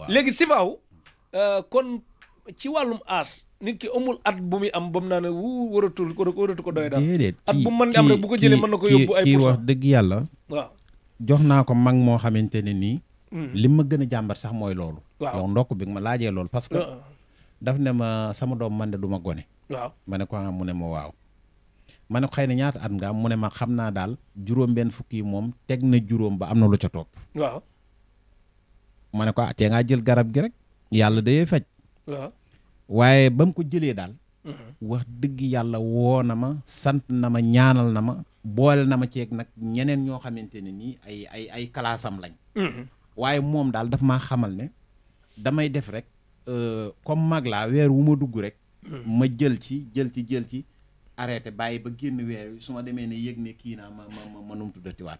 léegi sifaaw kon ci wàllum aas nit ki amul at bu muy am ba mu naa ne waratu ko doy daal. déedéet at bu mën di am rek bu ko jëlee mën na ko yóbbu ay kii pourcent. wax dëgg yàlla. waaw jox naa ko mag moo xamante ne nii. li ma gën a jàmbat sax mooy loolu. waaw yow ndokk bi nga ma laajee loolu parce que. daf ne ma sama doom man de du ma gone. waaw ma ne ko mu ne ma waaw. ma ne ko xëy na ñaata at nga am mu ne ma xam naa daal juróom-benn fukki moom teg na juróom ba am na lu ca topp. waaw. ma ne ko tee ngaa jël garab gi rek. yàlla day faj. waaw. waaye ba mu ko jëlee daal. wax dëgg yàlla woo na ma sant na ma ñaanal na ma boole na ma ceeg nag ñeneen ñoo xamante ne nii ay kalaasam lañ. waaye moom daal daf maa xamal ne damay def rek comme mag laa weer wu ma dugg rek. ma jël ci arrêté bàyyi ba génn weer wi su ma demee ne yëg ne kii naa ma num tuddatiwaat.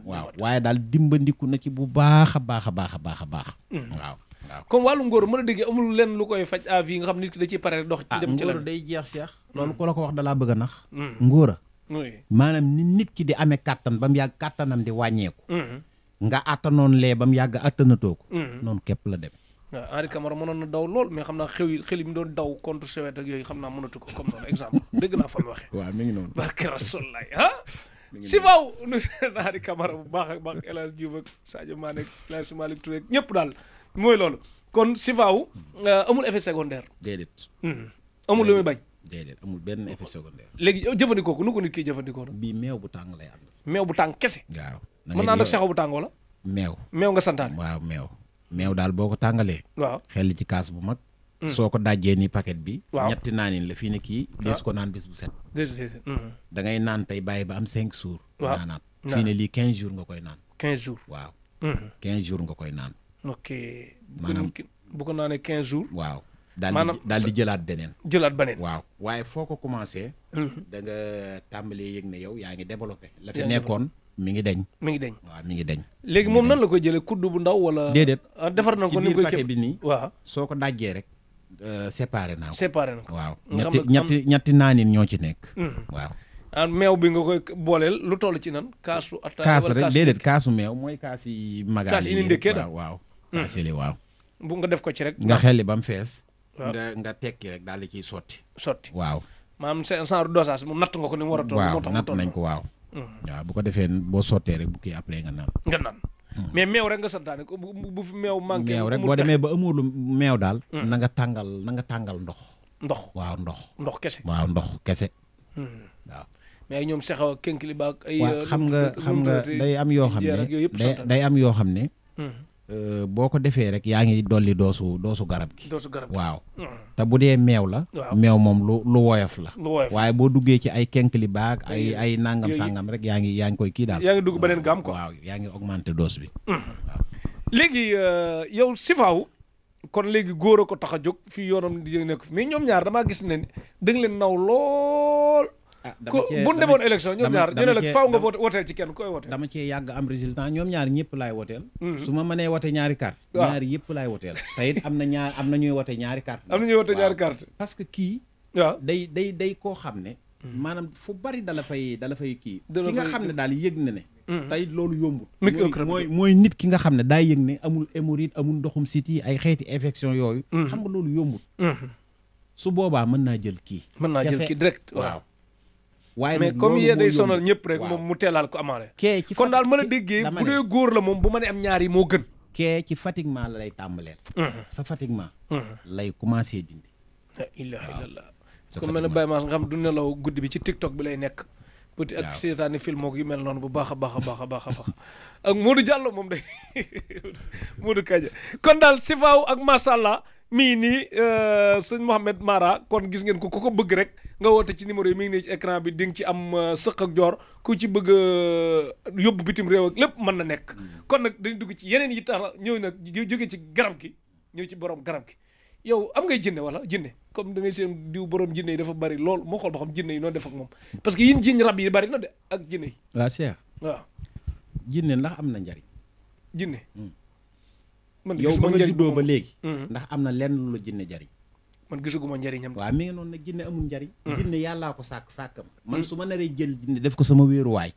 waaw waaye daal dimbandiku na ci bu baax a baax a baax a baax a baax. waaw. waaw comme wàllu ngóor mën a déggee amul lenn lu koy faj à vie nga xam nit ki da ciy pare dox ci dem ci ngóor day jeex seex loolu ku la ko wax dalaa bëgg a nax ngóora maanaam ni nit ki di amee kàttan ba mu yàgg kàttanam di wàññeeku nga attanoon lee ba mu yàgg attanatoo ko noonu képp la dem waaw Henri Camara mënoon na daw lool mais xam naa xel yi mu doon daw contre Sowét ak yooyu xam naa mënatu ko comme noonu exemple dégg naa fa mu waxee waaw mi ngi noonu barke Rasulaay si faaw nu Henri Camara bu baax ak baax El Hadj Diouf ak Sadio Mané ak El Hadj Malick Touré ñëpp daal mooy loolu kon sifaaw amul effet secondaire. déedéet. amul lu muy bañ. déedéet amul benn effet secondaire. léegi jëfandikoo ko nu ko nit kiy jëfandikoo nag. bii meew bu tàng lay am. meew bu tàng kese. waaw mën naa nag saxaw bu tàng wala. meew nga santaane. waaw meew daal boo ko tàngalee. waaw xel ci kaas bu mag. soo ko dajjee ni paquet bi. waaw ñetti naanin la fii ne kii. dees ko naan bis bu set. da ngay naan tey bàyyi ba am 5 jours. waaw naanaat fii ne lii 15 jours nga koy naan. 15 jours waaw. 15 jours nga koy naan. ok. maanaam bu ko naanee 15 jours. waaw daal di jëlaat beneen. waaw waaye foo ko commencé. da nga tàmbalee yëg ne yow yaa ngi développé. la fi nekkoon mi ngi deñ. waaw mi ngi deñ. léegi moom nan la koy jëlee kudd bu ndaw wala. déedéet defar na ko ni koy paquet bi nii. waaw soo ko dajjee rek. séparé naa ko. waaw ñetti naanin ñoo ci nekk. waaw. meew bi nga koy booleel lu toll ci nan kaasu attaaya kaas rek déedéet kaasu meew mooy kaas yi magaale kaas yi ni ndékkee daal waaw kaas yi waaw bu nga def ko ci rek nga xelli ba mu fees nga tekki rek daal di ciy sotti waaw maanaam genre dosage moom natt nga ko ni mu war a toll waaw natt nañ ko waaw bu ko defee boo sottee rek bu kii après nga naan mais meew rek nga santaane ko bu fi meew manqué meew rek boo demee ba amul meew daal na nga tàngal ndox waaw ndox kese waaw ndox kese waaw mais ay ñoom sexaw kénkili baak ay xam nga day am yoo xam ne day am yoo xam ne boo ko defee rek yaa ngi dolli doosu garab gi waaw te bu dee meew la meew moom lu woyof la waaye boo duggee ci ay kénkili baak ay nangam sangam rek yaa ngi koy kii daal yaa ngi dugg beneen gaam quoi waaw yaa ngi augmenté dose bi waaw léegi yow sifaaw kon léegi góor a ko tax a jóg fii yoonam di nekk fi mais ñoom ñaar damaa gis ne da nga leen naw lool bu ñu demoon élection ñoom ñaar ñu ne la faaw nga woteel ci kenn koy woteel dama cee yàgg am résultat ñoom ñaar ñëpp laay woteel su ma mënee wote ñaari carte ñaari yëpp laay woteel te it am na ñuy wote ñaari carte parce que kii waaw day koo xam ne maanaam fu bari dala fay kii ki nga xam ne daal yëg na ne tey loolu yombul mooy nit ki nga xam ne daa yëg ne amul hémorroïde amul ndoxum siti ay xeeti infection yooyu xam nga loolu yombul su boobaa mën naa jël kii direct waaw waaye mais comme yee day sonal ñëpp rek moom mu teelaal ko amaale kon daal mën a déggee bu dee góor la moom bu ma ne am ñaar yi moo gën kee ci fatiguement la lay tàmbaleel sa fatiguement lay commencé dindi la ilaha illallah comme mel ne Baye Mass nga xam du nelaw guddi bi ci TikTok bi lay nekk petit ak seetaani film yu mel noonu bu baax a baax a baax a baax a baax ak Modou Diallo moom day Modou Kaja kon daal sifaaw ak masàllaa mi ngi nii sëñ Mouhamed Mara kon gis ngeen ko ku ko bëgg rek nga woote ci numéro yi mi ngi nii ci écran bi di nga ci am sëq ak joor ku ci bëgg yóbbu bitim réew ak lépp mën na nekk kon nag dañ dugg ci yeneen yi tax ñëw nag jóge ci garab gi ñëw ci borom garab gi yow am ngay jinne wala jinne comme da ngay seen diw borom jinne yi dafa bari lool moo xool ba xam jinne yi noonu def ak moom parce que yin jiñ rab yi bari na de ak jinne yi waaw Cheikh waaw jinne ndax am na njariñ jinne man yow ba nga juddoo ba léegi ndax am na lenn lu la jinne jariñ man gisuguma njariñam waaw mi ngi noonu nag jinne amul njariñ jinne yàllaa ko sàkkam man su ma naree jël jinne def ko sama wéeruwaay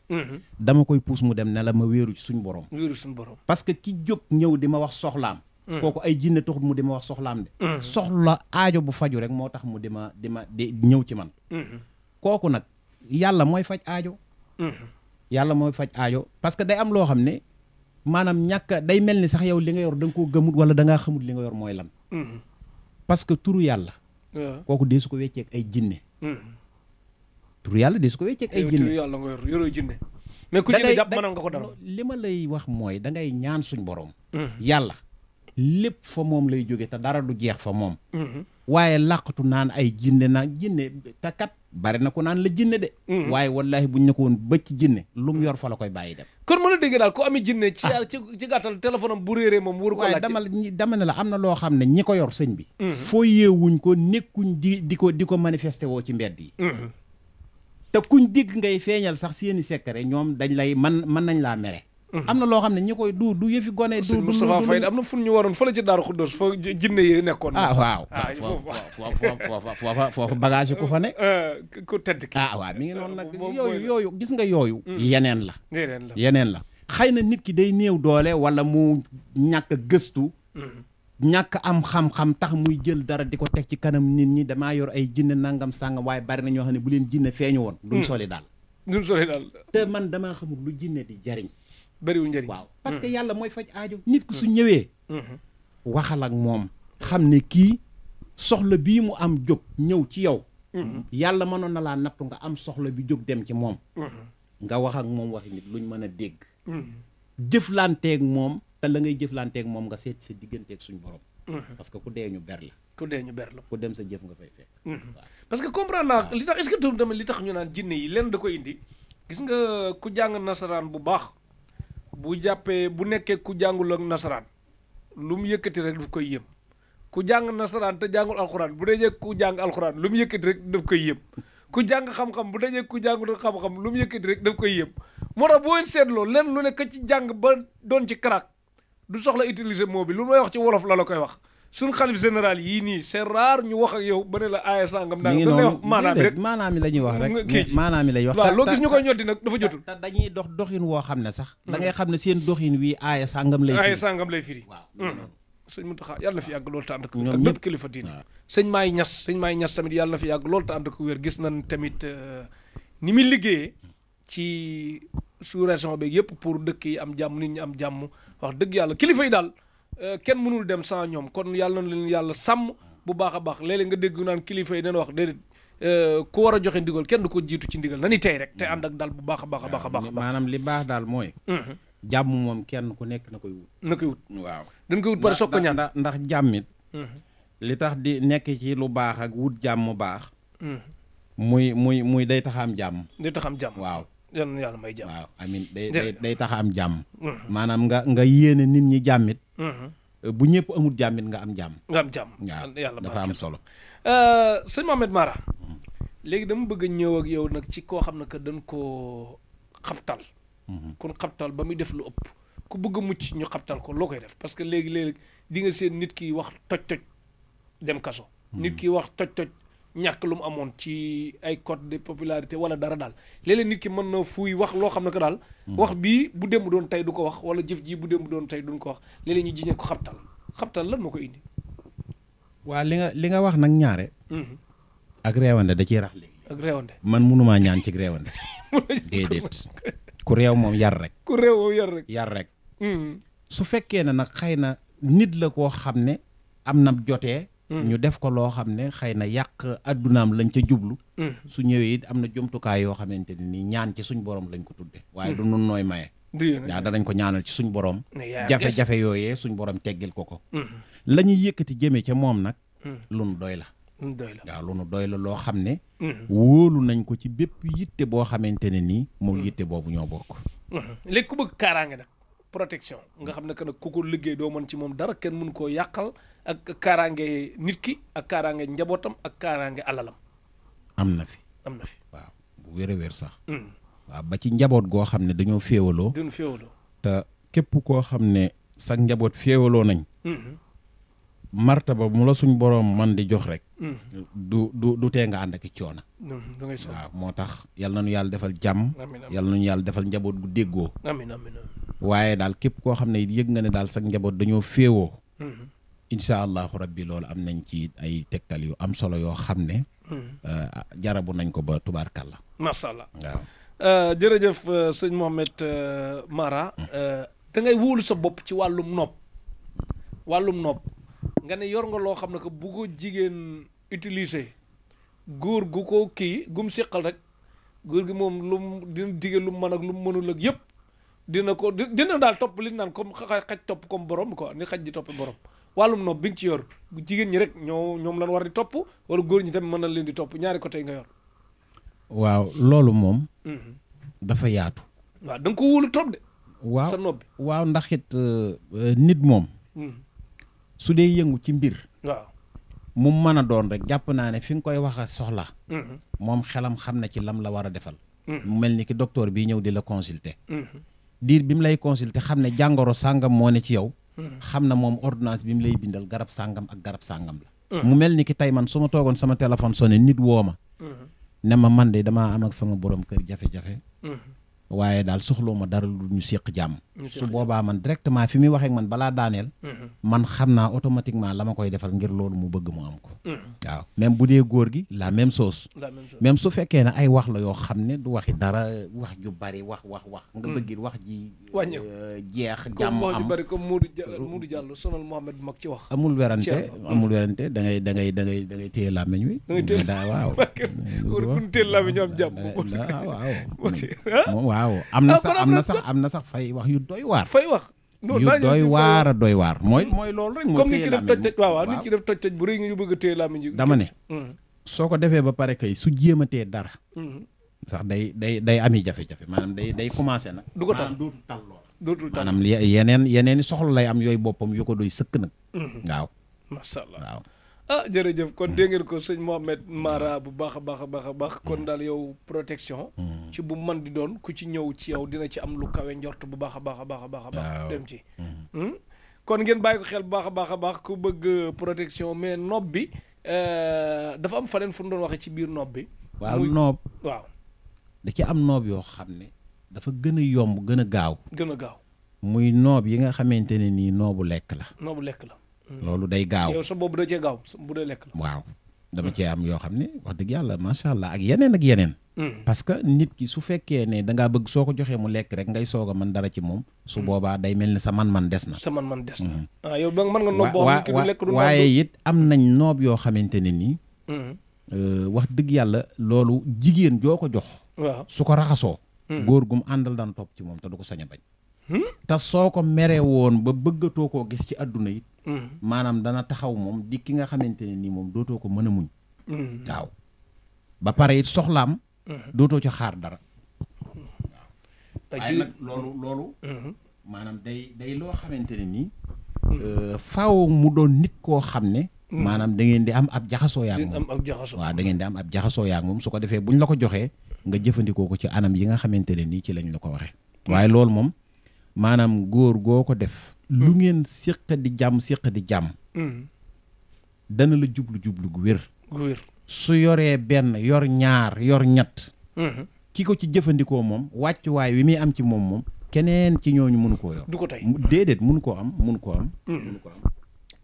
dama koy puus mu dem ne la ma wéeru ci suñ borom wéeru suñ borom parce que ki jóg ñëw di ma wax soxlaam kooku ay jinne taxut mu di ma wax soxlaam de soxla aajo bu faju rek moo tax mu di ñëw ci man kooku nag yàlla mooy faj aajo yàlla mooy faj aajo parce que day am loo xam ne maanaam ñàkk day mel ni sax yow li nga yor da nga koo gëmut wala da ngaa xamut li nga yor mooy lan parce que turu yàlla kooku dee su ko wecceeg ay jinne turu yàlla dee su ko wecceeg ay jinne turu yàlla nga yor yoroo jinne mais ku jinne jàpp mën nga ko dara li ma lay wax mooy da ngay ñaan suñ borom yàlla lépp fa moom lay jóge te dara du jeex fa moom waaye làqatu naan ay jinne naan jinne te kat bari na ko naan la jinne de waaye wallaahi buñ ne ko woon bëcc jinne lu mu yor fa la koy bàyyi dem kon mën a dégg daal ko ami jinne ci yàlla ci gàttal téléphone am bu réeree moom waru ko laaj waaye dama ne la am na loo xam ne ñi ko yor sëñ bi foo yeewuñ ko nekkuñ di ko manifesté woo ci mbedd yi te kuñ digg ngay feeñal sax seeni secret ñoom dañ lay mën nañ laa mere am na loo xam ne ñi koy du yëfi gone du Moustapha Faye am na fu ñu waroon fa la ci Daaru Xuddoos fa jinne yi nekkoon waaw foofu bagage yi ku fa ne ku tedd ki waaw mi ngi noonu nag yooyu gis nga yooyu yeneen la xëy na nit ki day néew doole wala mu ñàkk gëstu ñàkk am xam-xam tax muy jël dara di ko teg ci kanam nit ñi damaa yor ay jinne nangam sàngam waaye bari na ñoo xam ne bu leen jinne feeñu woon duñ soli daal te man damaa xamul lu jinne di jariñ bariwul njëriñ waaw parce que yàlla mooy faj aajo nit ku su ñëwee waxal ak moom xam ne kii soxla bii mu am jóg ñëw ci yow yàlla mënoon na laa nattu nga am soxla bi jóg dem ci moom nga wax ak moom waxi nit luñ mën a dégg jëflanteeg moom te la ngay jëflanteeg moom nga seet sa digganteeg suñ borom parce que ku dee ñu ber la ku dem sa jëf nga fay fekk parce que comprendre naa li tax est-ce que tamit li tax ñu naan jinne yi lenn da koy indi gis nga ku jàng nasaraan bu baax bu jàppee bu nekkee ku jàngul ak nasaraan lu mu yëkkati rek daf koy yëm ku jàng nasaraan te jàngul alxuraan bu dee ku jàng alxuraan lu mu yëkkati rek daf koy yëm ku jàng xam-xam bu dee ku jàngul xam-xam lu mu yëkkati rek daf koy yëm moo tax boo seetloo lenn lu nekk ci jàng ba doon ci crack du soxla utiliser mot bi lu may wax ci wolof la koy wax suñ xalif général yii nii c'est rare ñu wax ak yow ba ne la aaya sangam daal da lay wax maanaam rek maanaam mi la ñuy wax rek maanaam mi lay wax waaw loo gis ñu koy ñoddi nag dafa jotul te dañuy doxin woo xam ne sax da ngay xam ne seen doxin wii aaya sangam lay firi waaw sëñ Mountakha yàlla na fi yàgg loolu te ànd ak wér bépp kilifa diine sëñ Maay Ñas tamit yàlla na fi yàgg loolu te ànd ak wér gis nañ tamit ni muy liggéeyee ci sous-région bi yëpp pour dëkk yi am jàmm nit ñi am jàmm wax dëgg yàlla kilifa yi daal kenn mënul dem sans ñoom kon yàlla na leen yàlla sàmm bu baax a baax léeg-léeg nga dégg naan kilifa yi dana wax déedéet ku war a joxe ndigal kenn du ko jiitu ci ndigal na ni tey rek te ànd ak daal bu baax a baax a baax a baax maanaam li baax daal mooy jàmm moom kenn ku nekk na koy wut waaw dañ koy wut pare soog ko ñaan ndax jàmmit li tax di nekk ci lu baax ak wut jàmm baax muy day tax am jàmm waaw yàlla may jàmm waaw amin day tax am jàmm maanaam nga yéene nit ñi jàmmit bu ñëpp amul jàmmit nga am jàmm waaw yàlla dafa am solo sëñ Mohamed Mara léegi dama bëgg a ñëw ak yow nag ci koo xam ne que dañ koo xabtal kon xabtal ba muy def lu ëpp ku bëgg a mucc ñu xabtal ko loo koy def parce que léegi di nga seen nit ki wax toj dem kaso nit ki wax toj ñàkk lu mu amoon ci ay cote de popularité wala dara daal léeg-léeg nit ki mën na fuuy wax loo xam ne que daal wax bii bu démb doon tey du ko wax wala jëf ji bu démb doon tey duñ ko wax léeg-léeg ñu jiñee ko xabtal lan moo ko indi waa li nga wax nag ñaare ak réewande da ciy rax léegi ak réewande man mënumaa ñaan ci réewande déedéet ku réew moom yar rek ku réew moom yar rek su fekkee ne nag xëy na nit la koo xam ne am na jotee ñu def ko loo xam ne xëy na yàq addunaam lañ ca jublu su ñëwee it am na jumtukaay yoo xamante ne nii ñaan ci suñ borom lañ ko tudde waaye du nun nooy maye waaw danañ ko ñaanal ci suñ borom jafe-jafe yooyee suñ borom teggil ko la ñuy yëkkati jëme ca moom nag lu nu doy la waaw lu nu doy la loo xam ne wóolu nañ ko ci bépp yitte boo xamante ne nii moom yitte boobu ñoo bokk léegi ku bëgg kaaraange nag protection nga xam ne que nag ku ko liggéey doo mën ci moom dara kenn mun koo yàqal ak kaaraange nit ki ak kaaraange njabootam ak kaaraange alalam am na fi waaw bu wér a wér sax waaw ba ci njaboot goo xam ne dañoo féewaloo te képp koo xam ne sax njaboot féewaloo nañ martaba mu la suñ boroom man di jox rek du tee nga ànd ak coona waaw moo tax yal na nu yàlla defal jàmm yal na nu yàlla defal njaboot gu déggoo amiin waaye daal képp koo xam ne yëg nga ne daal sax njaboot dañoo féewoo incha allahu rabbi loolu am nañ ci ay tegtal yu am solo yoo xam ne jarabu nañ ko ba tubaarkàlla. macha allah waaw. jërëjëf sëñ Mohamed Mara. da ngay wóolu sa bopp ci wàllum nopp nga ne yor nga loo xam ne que bu ko jigéen utiliser góor gu ko gum siqal rek góor gi moom lu mu dina dige lu mu mën ak lu mu mënul ak yëpp dina daal topp li naan comme xaj topp comme borom quoi ni xaj di topp borom wàllum nopp bi nga ci yor jigéen ñi rek ñoom lan war di topp wala góor ñi tamit mën na leen di topp ñaari côté nga yor. waaw loolu moom. dafa yaatu. waaw da nga ko wóolu trop de. waaw sa nopp bi waaw ndax it nit moom. su dee yëngu ci mbir. waaw mu mën a doon rek jàpp naa ne fi nga koy wax a soxla. moom xelam xam na ci lam la war a defal. mu mel ni ki docteur bii ñëw di la consulter. diir bi mu lay consulter xam ne jàngoro sàngam moo ne ci yow. xam na moom ordonnance bi mu lay bindal garab sàngam ak garab sàngam la. mu mel ni ki tey man su ma toogoon sama téléphone sonné nit woo ma. ne ma man de damaa am ak sama borom kër jafe-jafe. waaye daal soxloo ma dara lu ñu séq jàmm. su boobaa man directement fi muy waxee ak man balaa daaneel. man xam naa automatiquement la ma koy defal ngir loolu mu bëgg mu am ko. waaw même bu dee góor gi la même chose. même su fekkee ne ay wax la yoo xam ne du waxi dara wax ju bari wax nga bëgg wax ji. jeex jàmm am wax ju bari comme Modou Diallo sonal Mohamed mag ci wax. amul werante da ngay téye làmmiñ wi. da ngay téye waaw. ku ñu téye làmmiñ ñu am jàmm. waaw am na sax fay wax yu doy waar. fay wax yu doy waar mooy loolu rek. comme nit ki def toj waaw nit ki def toj bu rëy nga ñu bëgg a téye làmmiñ ji. dama ne. soo ko defee ba pare kay su jéematee dara. sax day ami jafe-jafe maanaam day commencé nag. du ko tal dootul tal lool. dootul tal maanaam yeneen soxla lay am yooyu boppam yu ko doy sëkk nag. waaw. macha allah waaw. jërëjëf kon dégg ngeen ko sëñ Mohamed Mara bu baax a baax kon daal yow protection. ci bu man di doon ku ci ñëw ci yow dina ci am lu kawe njort bu baax a baax. dem ci. kon ngeen bàyyi ko xel bu baax a baax ku bëgg protection mais nopp bi dafa am faneen fu ñu doon waxee ci biir nopp bi. waaw noob waaw. da ci am noob yoo xam ne dafa gën a yomb gën a gaaw. muy noob yi nga xamante ne nii noobu lekk la. loolu day gaaw yow sa boobu da cee gaaw bu dee lekk la. waaw dama cee am yoo xam ne wax dëgg yàlla macha allah ak yeneen. parce que nit ki su fekkee ne da ngaa bëgg soo ko joxee mu lekk rek ngay soog a mën dara ci moom. su boobaa day mel ni sa man-man des na. yow ba mën nga noob boo xam ne ki du lekk du waaye it am nañ noob yoo xamante ne nii. wax dëgg yàlla loolu jigéen joo ko jox. waaw su ko raxasoo. góor gum àndal daan topp ci moom te du ko sañ a bañ. te soo ko meree woon ba bëggatoo koo gis ci àdduna it. maanaam dana taxaw moom di ki nga xamante ne nii moom dootoo ko mën a muñ. waaw ba pare it soxlaam. dootoo ci xaar dara. waaye nag loolu. maanaam day loo xamante ne nii. faaw mu doon nit koo xam ne. maanaam da ngeen di am ab jaxasoo yaak moom waaw da ngeen di am ab jaxasoo yaak moom su ko defee buñ la ko joxee nga jëfandikoo ko ci anam yi nga xamante ne nii ci lañ la ko waxee. waaye loolu moom maanaam góor goo ko def. lu ngeen séq di jàmm. dana la jublu gu wér. su yoree benn yor ñaar yor ñett. ki ko ci jëfandikoo moom wàccuwaay wi muy am ci moom keneen ci ñooñu mënu koo yor. du ko tey déedéet mënu koo am.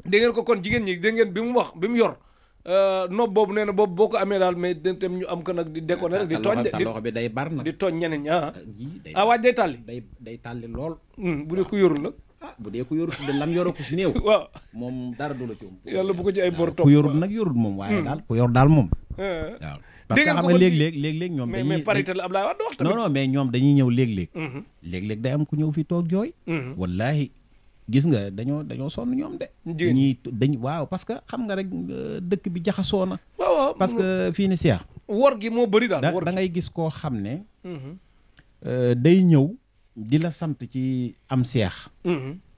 dégg ngeen ko kon jigéen ñi dégg ngeen bi mu yor nopp boobu nee na boobu boo ko amee daal mais dem ñu am ko nag di déconné rek di tooñ de loxo bi day bar nag di tooñ ñeneen ñi waaj day tàlli day tàlli lool. bu dee ko yorul nag. bu dee ko yorul de lam yoroo ko si néew. waaw moom dara du la ci yàlla bu ko ci ay bor topp ku yorul nag yorul moom waaye daal ku yor daal moom. waaw parce que xam nga léeg-léeg ñoom. dañuy mais parité la Ablaye Wade wax tamit. non mais ñoom dañuy ñëw léeg-léeg. léeg-léeg day am ku ñëw fi toog jooy. wallaahi gis nga dañoo sonn ñoom de. waaw parce que xam nga rek dëkk bi jaxasoo na. waaw parce que fii ni Cheikh. wor gi moo bëri daal da ngay gis koo xam ne. day ñëw di la sant ci am Cheikh.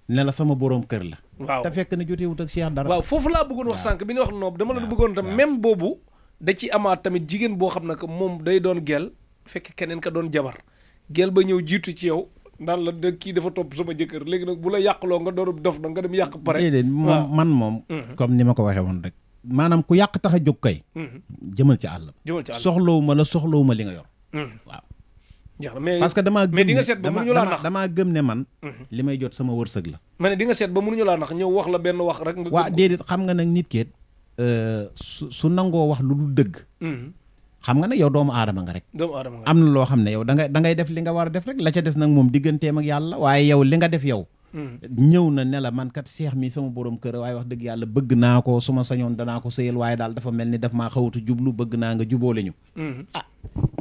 ne la sama borom kër la. waaw te fekk na jotewut ak Cheikh dara. waaw foofu laa bëggoon wax sànq bi ñu wax noob dama la bëggoon tam même boobu. da ci amaat tamit jigéen boo xam ne que moom day doon gel fekk keneen ka doon jabar gel ba ñëw jiitu ci yow. ndax la de kii dafa topp sama jëkkër léegi nag bu la yàqloo nga doon dof na nga dem yàq pare. déedéet moom comme ni ma ko waxee woon rek. maanaam ku yàq tax a jóg kay. jëmal ci àll ba. jëmal ci àll soxlawu ma li nga yor. waaw jeex na mais parce que damaa mais di gëm nga ne seet ba mënuñu laa nax. damaa gëm ne man li may jot sama wërsëg la. ma ne di nga seet ba mënuñu laa nax ñëw wax la benn wax rek. nga waa déedéet xam nga nag nit keet su nangoo wax lu dul dëgg. xam nga ne yow doomu aadama nga rek. doomu aadama nga am na loo xam ne yow da ngay def li nga war a def rek la ca des nag moom digganteem ak yàlla waaye yow li nga def yow. ñëw na ne la man kat seex mi sama borom kër waaye wax dëgg yàlla bëgg naa ko su ma sañoon danaa ko sëyal waaye daal dafa mel ni daf maa xawatu jublu bëgg naa nga jubóole ñu.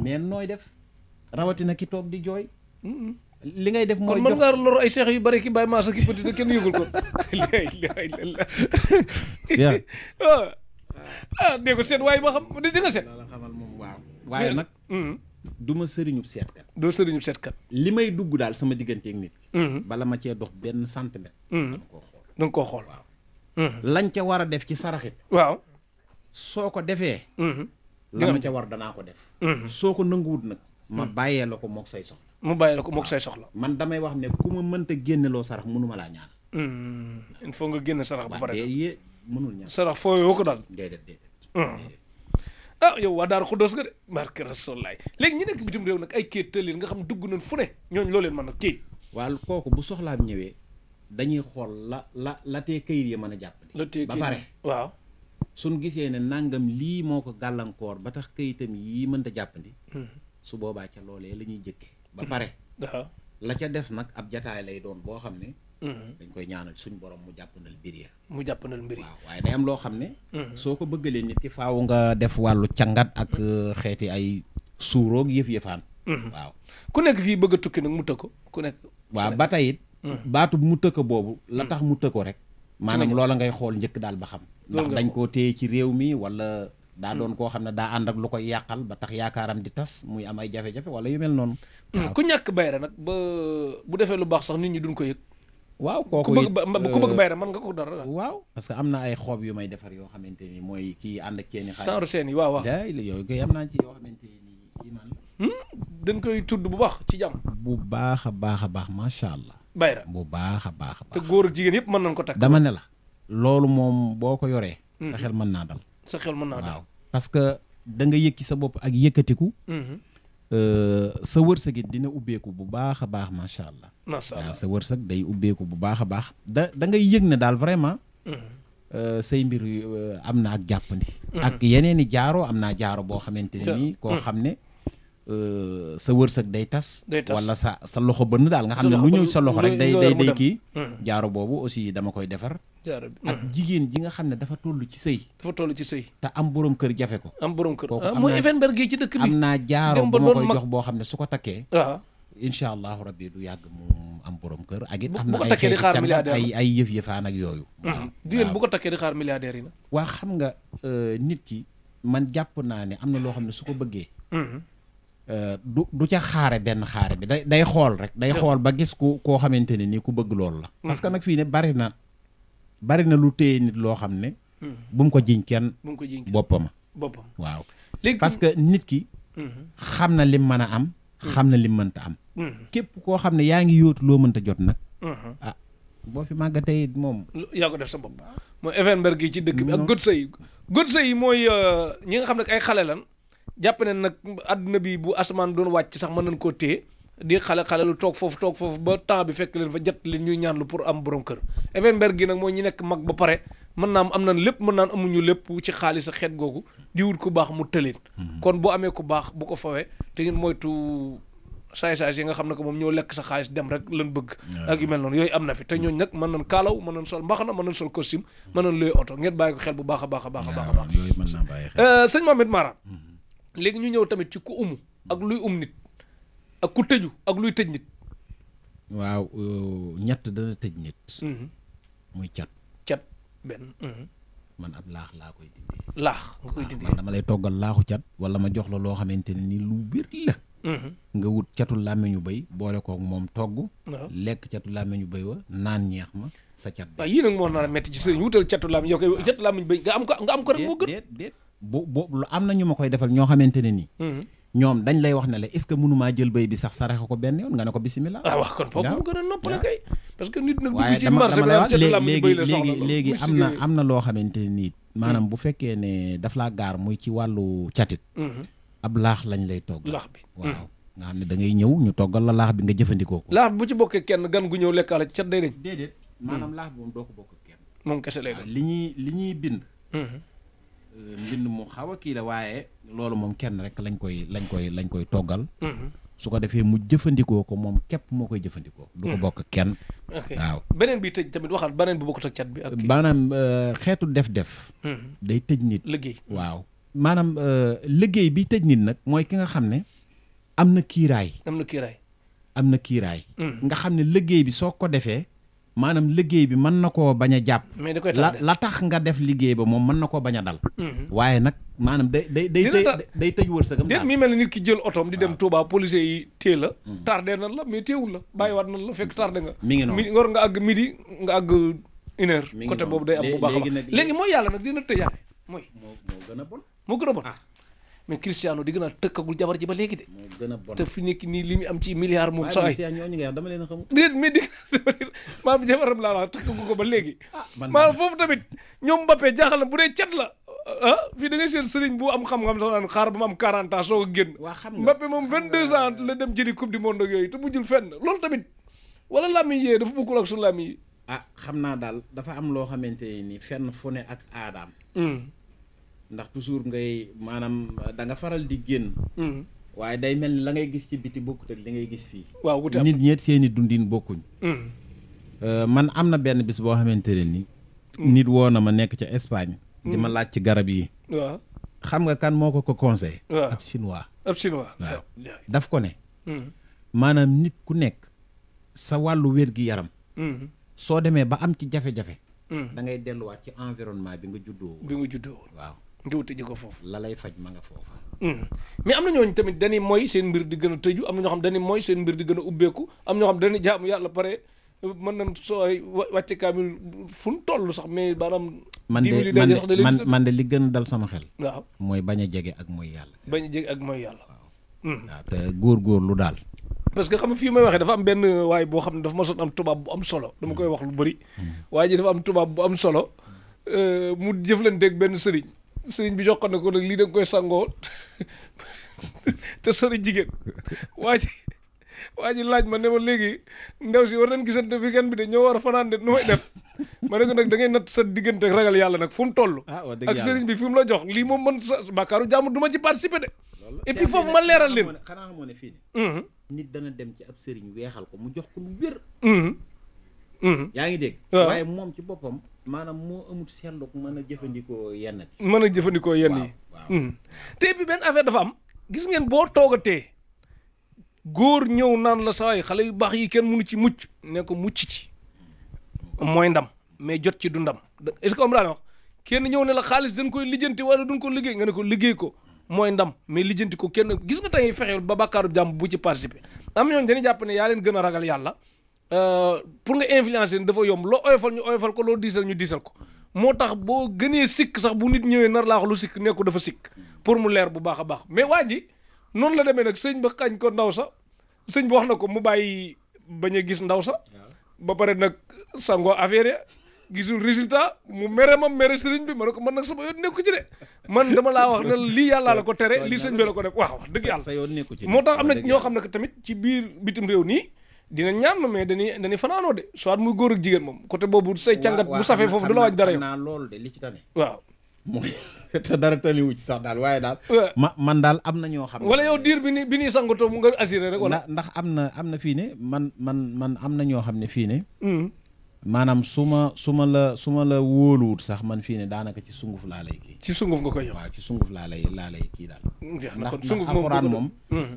mais nooy def rawatina ki toog di jooy. li ngay def mooy kon mën ngaa lor ay seex yu bari ki bàyyi maasa ki petit kenn yëgul ko. seex dee ko seet waaye ba xam di nga seet. la xamal moom waaw waaye nag. du ma sëriñub seetkat. doo sëriñub seetkat. li may dugg daal sama digganteeg nit. bala ma cee dox benn centimètre. danga koo xool danga koo xool waaw. lañ ca war a def ci saraxit. waaw. soo ko defee. la ma ca war danaa ko def. soo ko nanguwut nag. ma bàyyee la ko mook say soxla. mu bàyyee la ko mook say soxla. man damay wax ne ku ma mënta génneloo sarax mënuma laa ñaan. il faut nga génne sarax ba pare. waaw mënul ñaan. sarax foo yoo ko daal. déedéet. yow waa Daaru Xuddoos nga de barke Rasulaay léegi ñi nekk bitim réew nag ay kéet tëlin nga xam dugg nañ fu ne ñooñ loo leen mën nag kéet. waaw kooku bu soxlaam ñëwee dañuy xool la tee kayit yi mën a jàppale. la tee ba kayit pare waaw. suñ gisee ne nangam lii moo ko gàllankoor ba tax kayitam yii mënta jàppandi. su boobaa ca loolee la ñuy jëkke ba pare. waaw la ca des nag ab jataay lay doon boo xam ne. dañ koy ñaanal suñ borom mu jàppandal mbir ya. mu jàppandal mbir yi. waaw waaye day am loo xam ne. soo ko bëggalee nit ki faaw nga def wàllu cangat ak xeeti ay suuroog yëf-yëfaan. waaw ku nekk fii bëgg a tukki nag mu tëkk ko ku nekk. waaw ba tey it baatu mu tëkk boobu. la tax mu tëkko rek. maanaam loola ngay xool njëkk daal ba xam. ndax dañ koo téye ci réew mi wala. daa doon koo xam ne daa ànd ak lu koy yàqal ba tax yaakaaram di tas muy am ay jafe-jafe wala yu mel noonu. ku ñàkk bayra nag ba bu defee lu baax sax nit ñi duñ ko yëg. waaw kooku ku bëgg bayra mën nga ko dara. waaw parce que am na ay xob yu may defar yoo xamante ni mooy kii ànd ak ceeni xaalis. saaru seen yi waaw waaw. yooyu koy am naa ci yoo xamante ni kii man. dañ koy tudd bu baax ci jàmm. bu baax a baax macha allah. bayra bu baax a baax. te góor ak jigéen yëpp mën nañ ko takk. dama ne la loolu moom boo ko yoree. sa xel mën naa dal. sa xel mën naa dal waaw parce que da nga yëg ci sa bopp ak yëkkatiku. sa wërsëg it dina ubbeeku bu baax a baax macha allah. macha allah waaw sa wërsëg day ubbeeku bu baax a baax. da ngay yëg ne daal vraiment. say mbir am na ak jàppandi. ak yeneen i jaaro am naa jaaro boo xamante ne nii. koo xam ne sa wërsëg day tas. wala sa loxo bënn daal nga xam ne lu ñëw sa loxo rek day kii. jaaro boobu aussi dama koy defar. ak jigéen ji nga xam ne dafa toll ci sëy. dafa toll ci sëy. te am borom kër jafe ko. am borom kër kooku mooy Effenberg gi ci dëkk bi. am naa jaaro bu ma koy jox boo xam ne su ko takkee. waaw incha allahu rabbi du yàgg mu am borom kër. ak it am bu na ko ay takkee di xeeti xaar cangat milliardaire ay yëf-yëfaan ak yooyu. jigéen bu ko takkee di xaar milliardaire yi na. waa xam nga nit ki man jàpp naa ne am na loo xam ne su ko bëggee. du ca xaare benn xaare bi day xool rek. day xool ba gis koo xamante ne nii ku bëgg loolu la. parce que nag fii ne bari na lu téye nit loo xam ne. bu mu ko jiñ kenn. boppam. waaw léegi parce que nit ki. xam na lim mën a am. xam na lim mënta am. képp koo xam ne yaa ngi yóotu loo mënta jot nag. boo fi màggatee moom. yaa ko def sa bopp mooy Effenberg yi ci dëkk bi ak gët sëy yi mooy ñi nga xam ne ay xale lan jàpp ne nag àdduna bi bu asamaan doon wàcc sax mën nañ koo téye di xale lu toog foofu ba temps bi fekk leen fa jot leen ñuy ñaan lu pour am borom kër. Effenberg gi nag mooy ñi nekk mag ba pare mën naa am nañ lépp mën naan amuñu lépp ci xaalis ak xeet googu di wut ku baax mu tëleen. kon boo amee ku baax bu ko fawee te ngeen moytu saay-saay yi nga xam ne que moom ñoo lekk sa xaalis dem rek lan bëgg. ak yu mel noonu yooyu am na fi te ñooñu nag mën nañ kaalaw mën nañ sol mbaxana mën nañ sol costume mën nañ luy oto ngeen bàyyi ko xel bu baax a baax a baax a baax. yooyu mën naa bàyyi xel. sëñ Mohamed Mara léegi ñu ñëw tamit ci ku umu ak luy nit ak ku tëju ak luy tëj nit. waaw ñett dana tëj nit. muy cat. benn. man ab laax laa koy dindi. laax nga koy dindi. man dama lay toggal laaxu cat wala ma jox la loo xamante ne ni lu wér la. nga wut catu làmmiñu bëy boole kook moom togg. lekk catu làmmiñu bëy wa naan ñeex ma sa cat. waaw yii nag moo nar a metti ci sëriñ wutal catu làmmiñ yow koy catu làmmiñ bëy nga am ko rek moo gën. déet lu am na ñu ma koy defal ñoo xamante ne nii. ñoom dañ lay wax ne la est-ce que mënumaa jël bëy bi sax saraxe ko benn yoon nga ne ko bisimilah. waaw kon foofu mu gën a noppale kay. parce que nit nag waaye dugg ci marché bi léegi am na loo xamante ne nii maanaam bu fekkee ne daf laa gaar muy ci wàllu catit ab laax lañ lay togg. laax bi waaw nga xam ne da ngay ñëw ñu toggal la laax bi nga jëfandikoo ko. laax bi bu ci bokkee kenn gan gu ñëw lekkaale cat day deñ. déedéet maanaam laax bi moom doo ko bokk kenn. moom kese lay doon li ñuy bind. mbind mu xaw a kii la waaye loolu moom kenn rek lañ koy toggal. su ko defee mu jëfandikoo ko moom képp moo koy jëfandikoo. du ko bokk kenn. waaw beneen bi tëj tamit waxal beneen bi bokkut ak cat bi. ak maanaam xeetu def. day tëj nit. liggéey waaw maanaam liggéey bi tëj nit nag mooy ki nga xam ne am na kiiraay. am na kiiraay. nga xam ne liggéey bi soo ko defee. maanaam liggéey bi mën na koo bañ a jàpp. mais da koy la tax nga def liggéey ba moom mën na koo bañ a dal. waaye nag maanaam day tëj wërsëgam. déet mi mel ni nit ki jël otoom di dem Touba policier yi téye la. tardé nan la mais téewul la bàyyiwaat nan la fekk tardé nga. mi ngi noonu war nga àgg midi nga àgg 1h. côté boobu day am bu baax a baax léegi mooy yàlla nag dina tëjaate mooy. moo gën a bon. moo gën a bon mais Cristiano di gën a tëkkagul jabar ji ba léegi de. moo gën a bon te fi nekk nii li mu am ci milliard moom. saa yi ñooñu nga dama leen a xamul. déet mais maam jabaram laa wax tëkkagu ko ba léegi. maanaam foofu tamit ñoom Mbappé jaaxal na bu dee cat la. fii da ngay seen sëriñ bu am xam-xam sax naan xaar ba mu am 40 ans soo ko génn. waa xam nga Mbappé moom 22 ans la dem jëli coupe du monde ak yooyu te mujjul fenn loolu tamit wala làmmiñ yee dafa bokkul ak suñu làmmiñ yi. xam naa daal dafa am loo xamante ni fenn fu ne ak aadaam. ndax toujours ngay maanaam da nga faral di génn. waaye day mel ni la ngay gis ci biti bokkut ak li ngay gis fii. waaw wuute nit ñeet seeni dundin bokkuñ. man am na benn bis boo xamante ne ni. nit woo na ma nekk ca Espagne. di ma laaj ci garab yi. waaw xam nga kan moo ko conseillé. waaw ab chinois. waaw daf ko ne. maanaam nit ku nekk sa wàllu wér-gi-yaram. soo demee ba am ci jafe-jafe. da ngay delluwaat ci environnement bi nga juddoo. waaw. nga wuti ji ko foofu. la lay faj ma nga foofa. mais am na ñooñu tamit dañuy mooy seen mbir di gën a tëju am na ñoo xam dañuy mooy seen mbir di gën a ubbeeku am ñoo xam dañuy jaamu yàlla pare mën nañ sooy wàcce kaamil fu mu toll sax mais maanaam. man de li gën a dal sama xel. waaw mooy bañ a jege ak mooy yàlla. bañ a jege ak mooy yàlla. waaw te góor-góorlu daal. parce que xam nga fii may waxee dafa am benn waay boo xam ne dafa ma soon am tubaab bu am solo dama koy wax lu bëri. waaye ji dafa am tubaab bu am solo mu jëflanteeg benn sëriñ bi jox ko ne ko nag lii da nga koy sangoo te sori jigéen waa ji laaj ma ne ma léegi ndaw si war nañ gisante weekend bi de ñoo war a fanaan de nu may def ma ne ko nag da ngay natt sa diggante ragal yàlla nag fu mu toll ak sëriñ bi fi mu la jox lii moom man sa bàkkaaru jàmm du ma ci participer de et puis foofu ma leeral leen xanaa xamoo ne fii ne nit dana dem ci ab sëriñ weexal ko mu jox ko lu wér yaa ngi dégg waaye moom ci boppam maanaam moo amul seetlu mën a jëfandikoo yenn yi te bi benn affaire dafa am gis ngeen boo toogatee góor ñëw naan la sawaay xale yu baax yi kenn mënu ci mucc ne ko mucc ci mooy ndam mais jot ci du ndam est-ce que am daa wax kenn ñëw ne la xaalis dañ koy lijjanti wala duñ ko liggéey nga ne ko liggéey ko mooy ndam mais lijjanti ko kenn gis nga tey fexeel ba bàkkaaru jàmm bu ci participer am ñooñu dañuy jàpp ne yaa leen gën a ragal yàlla pour nga influencer dafa yomb loo oyofal ñu oyofal ko loo diisal ñu diisal ko moo tax boo gënee sikk sax bu nit ñëwee nar laa wax lu sikk nekku dafa sikk pour mu leer bu baax a baax mais waa ji noonu la demee nag sëñ ba xañ ko ndaw sa sëñ bi wax na ko mu bàyyi bañ a gis ndaw sa ba pare nag sangoo affaire ya gisul résultat mu mere sëriñ bi ma ne ko man nag sama yoon nekku ci de man dama laa wax ne lii yàllaa la ko tere lii sëñ bi la ko def waaw wax dëgg yàlla moo tax am na ñoo xam ne tamit ci biir bitim réew nii dina ñaan mais dañuy fanaanoo de soit muy góor ak jigéen moom côté boobu say càngat bu safee foofu du la waaj dara yow naa loolu de li ci tane waaw mooy te dara taliwu ci sax daal waaye daal man daal am na ñoo xam ne wala yow diir bi ni sangatoo mu nga assuré rek wala ndax am na fii ne man am na ñoo xam ne fii ne maanaam su ma la wóoluwut sax man fii ne daanaka ci sunguf laa lay kii ci sunguf nga koy jox waaw ci sunguf laa lay kii daal ndax sunguf alxuraan moom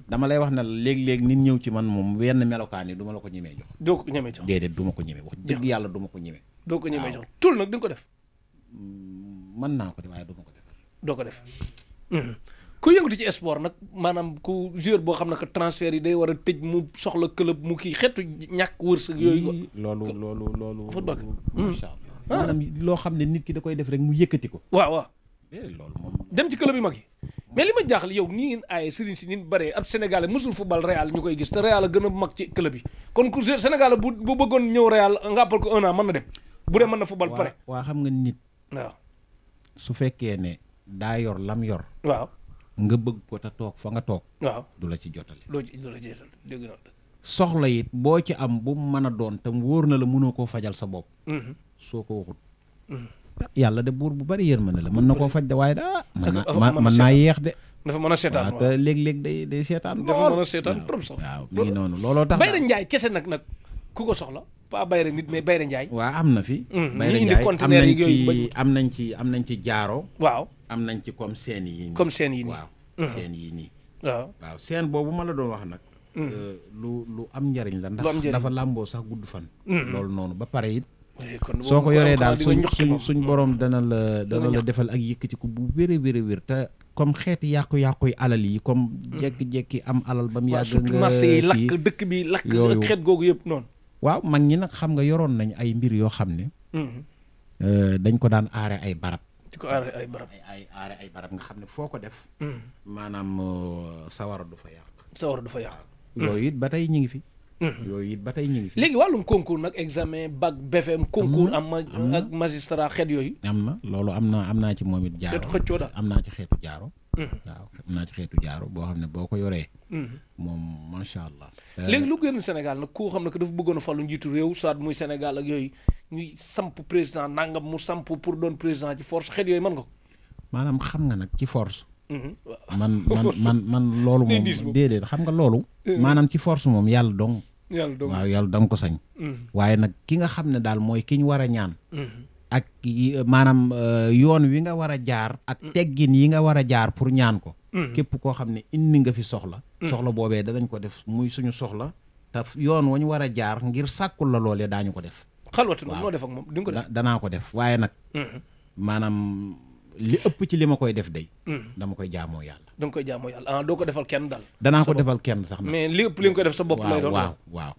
dama lay wax ne léeg-léeg nit ñëw ci man moom wenn melokaan yi du ma la ko ñemee jox doo ko ñemee jox déedéet du ma ko ñemee wax dëgg yàlla du ma ko ñemee doo ko ñemee jox tul nag di nga ko def mën naa ko def waaye du ma ko def doo ko def ku yëngatu ci sport nag maanaam ku joueur boo xam ne que transfert yi day war a tëj mu soxla club mu kii xeetu ñàkk wërsëg yooyu loolu football macha allah maanaam loo xam ne nit ki da koy def rek mu yëkkati ko waaw loolu moom dem ci club yi mag yi mais li ma jaaxal yow nii ngeen aaye sëriñ si nin bare ab Sénégalais musul football Real ñu koy gis te Real a gën a mag ci club yi kon ku Sénégalais bu bëggoon ñëw Real nga appal ko 1 an mën na dem bu dee mën na football pare waa xam nga nit waaw su fekkee ne daa yor lam yor waaw nga bëgg ko te toog fa nga toog waaw du la ci jotale doo ci jotal dégg naa soxla it boo ci am bu mu mën a doon tam wóor na la mënoo koo fajal sa bopp soo ko waxut yàlla de buur bu bari yërmande la mën na koo faj de waaye daa mën naa yeex de dafa mën a seetaan waaw te léeg-léeg day seetaan dafa mën a seetaan trop sax waaw mi ngi noonu looloo tax Bayra Njaay kese nag ku ko soxla pas Bayra nit mais Bayra Njaay waaw am na fi Bayra indi Njaay conteneur yi yooyu am nañ ci jaaro waaw am nañ ci comme seen yi comme seen yi nii waaw seen yi nii waaw seen boobu ma la doon wax nag lu am njariñ la ndax dafa làmboo sax gudd fan loolu noonu ba pare it soo ko yoree daal suñ borom dana la defal ak yëkkatiku bu wér te comme xeeti yàqu-yàqu yi alal yi comme jekki-jekki am alal ba mu yàgg nga marché yi lakk dëkk bi lakk ak xeet googu yëpp noonu waaw mag ñi nag xam nga yoroon nañ ay mbir yoo xam ne dañ ko daan aare ay barab di ko aare ay barab aare ay barab nga xam ne foo ko def maanaam sawara du fa yàq yooyu it ba tey ñi ngi fi léegi wàllum concours nag examen bac BFM concours ak magistrat xeet yooyu am na loolu am naa ci moom it jaaro xëccoo daal am naa ci xeetu jaaro waaw am naa ci xeetu jaaro boo xam ne boo ko yoree moom macha allah léegi lu gën Sénégal nag ku xam ne que dafa bëggoon a fallu njiitu réew soit muy Sénégal ak yooyu ñuy samp président nangam mu samp pour doon président ci force xeet yooyu mën nga ko maanaam xam nga nag ci force man loolu moom déedéet xam nga loolu maanaam ci force moom yàlla dong waaw yàlla danga ko sañ waaye nag ki nga xam ne daal mooy ki ñu war a ñaan ak maanaam yoon wi nga war a jaar ak teggin yi nga war a jaar pour ñaan ko képp koo xam ne indi nga fi soxla boobee danañ ko def muy suñu soxla te yoon wa ñu war a jaar ngir sàkkul la loolee daañu ko def xalwatu noo def ak moom di nga ko def danaa ko def waaye nag maanaam li ëpp ci li ma koy def day dama koy jaamoo yàlla da nga koy jaamoo yàlla doo ko defal kenn daal danaa ko defal kenn sax nag mais li ëpp li nga koy def sa bopp lay doon waaw waaw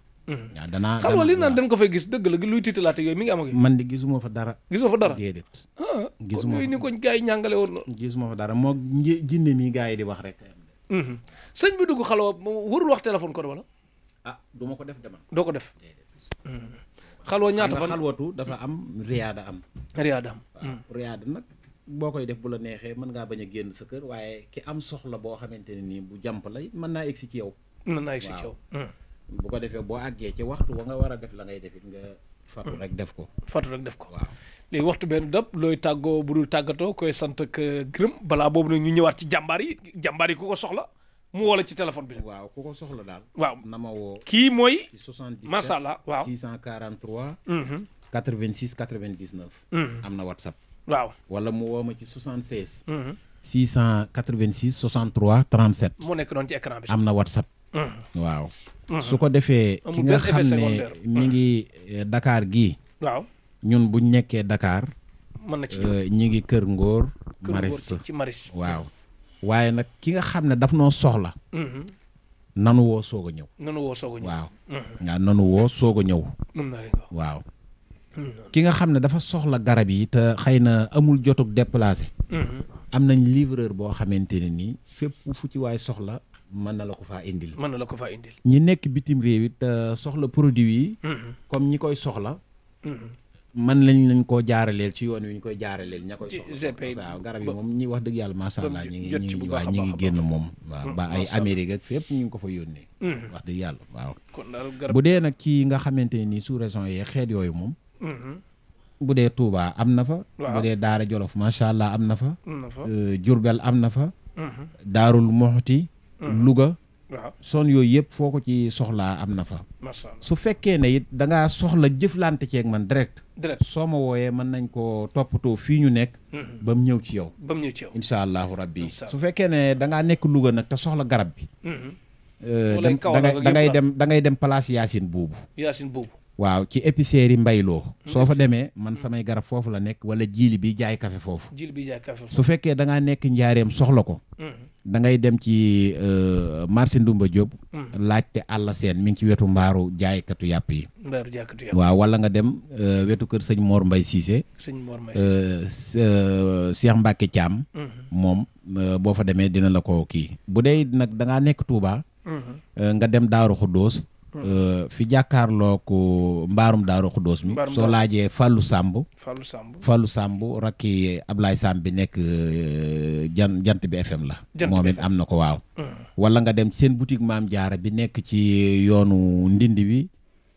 danaa xam nga li naan dañ ko fay gis dëgg la luy tiitalaate yooyu mi ngi am ak man di gisuma fa dara déedéet gisuma yooyu ni ko gars yi ñàngale woon noonu gisuma fa dara moo jinne mi gars yi di wax rek sëñ bi dugg xalwa warul wax téléphone ko wala du ma ko def demal doo ko def xalwa ñaata fan xalwatu dafa am riyaada am riyaada nag boo koy def bu la neexee mën ngaa bañ a génn sa kër waaye ki am soxla boo xamante ne nii bu jàmp la mën naa egsi ci yow bu ko defee boo àggee ci waxtu wa nga war a def la ngay defit nga fatu rek def ko waaw léegi waxtu benn dab looy tàggoo bu dul tàggatoo koy sant ak gërëm balaa boobu nag ñu ñëwaat ci jàmbaar yi ku ko soxla mu woo la ci téléphone bi waaw ku ko soxla daal waaw na ma woo kii mooy ci 77 macha allah waaw 643 86 99 am na WhatsApp waaw wala mu woo ma ci 76 686 63 37 moo nekk noonu ci écran bi am na WhatsApp waaw su ko defee ki nga xam ne mi ngi Dakar gii waaw ñun buñ nekkee Dakar mën na ci ñi ngi Kër Ngóor Maris waaw waaye nag ki nga xam ne daf noo soxla nanu woo soog a ñëw waaw nga nanu woo soog a ñëw waaw ki nga xam ne dafa soxla garab yi te xëy na amul jotug déplacé am nañ livreur boo xamante ne nii fépp fu ci waay soxla mën na la ko faa indil ñi nekk bitim réew it soxla produit yi comme ñi koy soxla mën lañ koo jaaraleel ci yoon wi ñu koy jaaraleel ña koy soxla waaw garab yi moom ñi wax dëgg yàlla macha allah ñi ngi génn moom waaw ba ay Amérique ak fépp ñu ngi ko fa yónnee wax dëgg yàlla waaw bu dee nag ci nga xamante ne nii sous région yi xeet yooyu moom bu dee Touba am na fa bu dee Daara Jolof macha allah am na fa Jurbel am na fa Daarul Moxti Louga son yooyu yëpp foo ko ci soxlaa am na fa su fekkee ne it dangaa soxla jëflante ceeg man direct soo ma wooyee mën nañ ko toppatoo fii ñu nekk ba mu ñëw ci yow incha allahu rabbi su fekkee ne dangaa nekk Louga nag te soxla garab bi da ngay dem place Yacine Boubou waaw ci épicerie Mbayloo soo fa demee man samay garab foofu la nekk wala jiili bi jaay café foofu su fekkee da ngaa nekk njaareem soxla ko da ngay dem ci marché Ndumba Diop laajte àll seen mi ngi ci wetu mbaaru jaaykatu yàpp yi waaw wala nga dem wetu kër sëñ Mor Mbay Cissé Cheikh Mbacke Thiam moom boo fa demee dina la ko kii bu dee nag da ngaa nekk Touba nga dem Daaru Xuddoos fi jàkkaarloo ko mbaarum Daaru Xuddoos mi soo laajee Fallou Samb rakki Ablaye Samb bi nekk jant bi FM la moom it am na ko waaw wala nga dem seen boutique Maam Jaara bi nekk ci yoonu Ndindi bi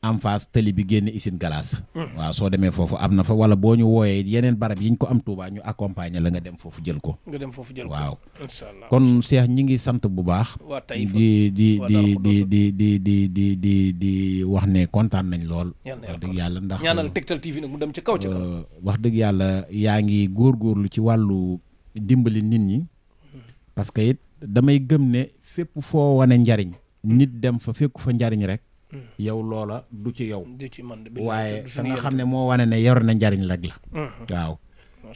en face tëli bi génn usine glace waaw soo demee foofu am na fa wala boo ñu wooyee yeneen barab yi ñu ko am Touba ñu accompagner la nga dem foofu jël ko waaw kon Cheikh ñi ngi sant bu baax di wax ne kontaan nañ lool wax dëgg yàlla ndax ñaanal Tektal TV nag mu dem ci kaw wax dëgg yàlla yaa ngi góorgóorlu ci wàllu dimbali nit ñi parce que it damay gëm ne fépp foo wane njariñ nit dem fa fekku fa njariñ rek yow loola du ci yow waaye fa nga xam ne moo wane ne yor na njariñ rek la waaw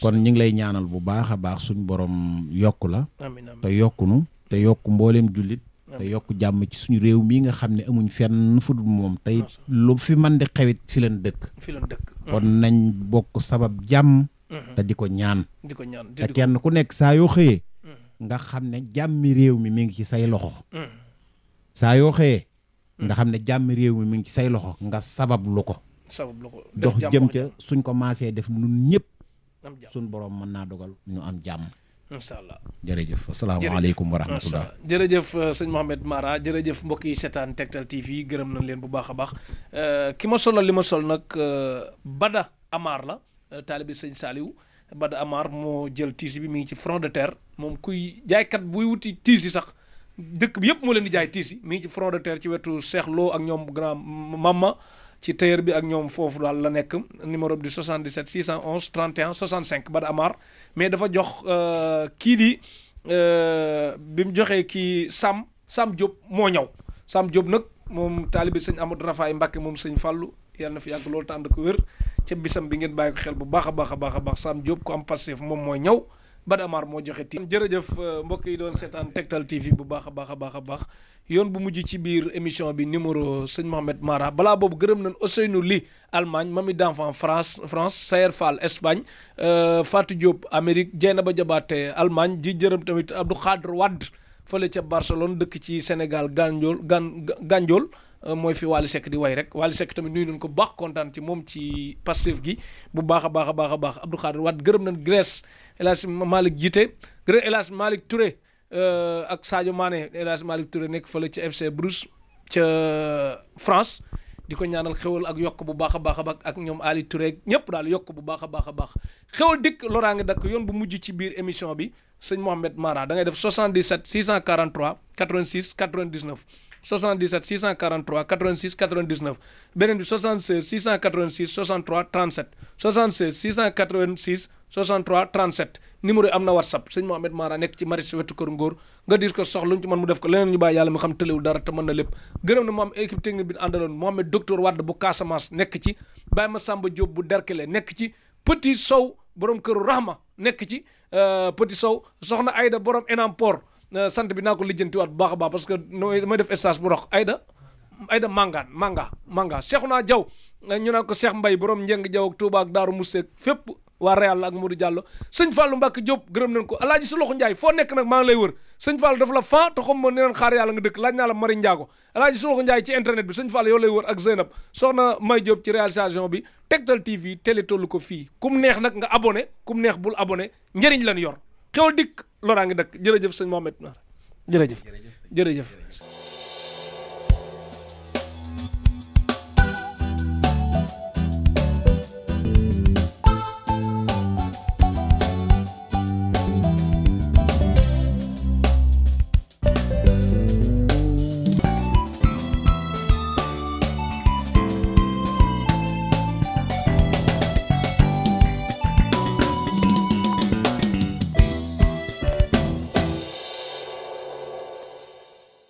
kon ñu ngi lay ñaanal bu baax a baax suñ borom yokku la te yokkunu te yokku mbooleem jullit te yokku jàmm ci suñu réew mii nga xam ne amuñ fenn fu dul moom tey lu fi man di xewit fi leen dëkk kon nañ bokk sabab jàmm te di ko ñaan te kenn ku nekk saa yoo xëyee nga xam ne jàmmi réew mi ngi ci say loxo saa yoo xëyee nga xam ne jàmm réew mi ngi ci say loxo nga sabab lu ko dox jëm ca suñ ko maasee def nun ñëpp suñ borom mën naa dogal ñu am jàmm incha allah jërëjëf asalaamaaleykum wa rahmatullah jërëjëf sëñ Mouhamed Mara jërëjëf mbokk yi seetaan Tektal TV gërëm nañ leen bu baax a baax ki ma solal li ma sol nag Bada Amar la taalibi sëñ Saliou Bada Amar moo jël tiisi bi mi ngi ci front de terre moom kuy jaaykat buy wuti tiisi sax dëkk bi yëpp moo leen di jaay tiisi mi ngi ci front de terre ci wetu Cheikh Lo ak ñoom grand mama ci tailleur bi ak ñoom foofu daal la nekk numéro bi di 77 611 31 65 Bada Amar mais dafa jox kii di bi mu joxee kii Sam Diop moo ñëw Sam Diop nag moom taalibi sëñ Amadou Rafaay Mbàkke moom sëñ Fàllu yàlla na fi yàgg loolu tànd ko wér ca bisam bi ngeen bàyyi ko xel bu baax a baax a baax a baax Sam Diop ku am passif moom mooy ñëw Bada Amar moo joxe ti jërëjëf mbokk yi doon seetaan Tektal TV bu baax a baax a baax a baax yoon bu mujj ci biir émission bi numéro sëñ Mouhamed Mara balaa boobu gërëm nañ Ousseynou Ly Allemagne Mami d'enfant France Sayer Fall Espagne Fatou Diop Amérique Dieynaba Diabaté Allemagne di jërëm tamit Abdou Khadre Wade fële ca Barcelone dëkk ci Sénégal Gandiol mooy fi Wally Seck di way rek Wally Seck tamit nuyu nañ ko baax kontaan ci moom ci Pastef gi bu baax a baax a baax a baax Abdou Khadre Wade gërëm nañ Grèce El Hadj Malick Djité gërëm El Hadj Malick Touré ak Sadio Mané El Hadj Malick Touré nekk fële ca FC Bruges ca France di ko ñaanal xewal ak yokk bu baax a baax a baax ak ñoom Ali Touré ñëpp daal yokk bu baax a baax a baax xewal dikk loraange dakk yoon bu mujj ci biir émission bi sëñ Mouhamed Mara da ngay def 77 643 86 99 77 643 86 99 beneen bi 76 686 63 37 76 686 63 37 numéro yi am na WhatsApp sëñ Mouhamed Mara nekk ci Maris wetu Kër Ngóor nga diis ko soxla lu ñu ci mën mu def ko leneen ñu bàyyi yàlla mi xam tëlewul dara te mën na lépp gërëm na mu am équipe technique bi àndaloon Mohamed docteur Wade bu Casamance nekk ci Baye Massamba Diop bu Derkele nekk ci Petit Sow borom këru Rahma nekk ci Petit Sow soxna Aïda borom Enampor sant bi naa ko lijjantiwaat bu baax a baax parce que damay def stage bu rox Aïda manga Cheikhouna Diaw ñu naan ko Cheikh Mbaye borom Njeng Diaw ak Touba ak Daaru Museek fépp waa Réal ak Modou Diallo sëñ Fallou Mbacke Diop gërëm nañ ko alaaji su loxo Ndiaye foo nekk nag maa ngi lay wër sëñ Fallou dafa la fan te xam ma ne leen xaar yàlla nga dëkk laaj naa la Mari Ndiago alaaji su loxo Ndiaye ci internet bi sëñ Fallou yow lay wër ak Zeynab soxna May Diop ci réalisation bi Tektal TV télé tollu ko fii kum neex nag nga abonné kum neex bul abonné njëriñ lañ yor xewal dikk loraa ngi dëkk jërëjëf sëñ Mohamed jërëjëf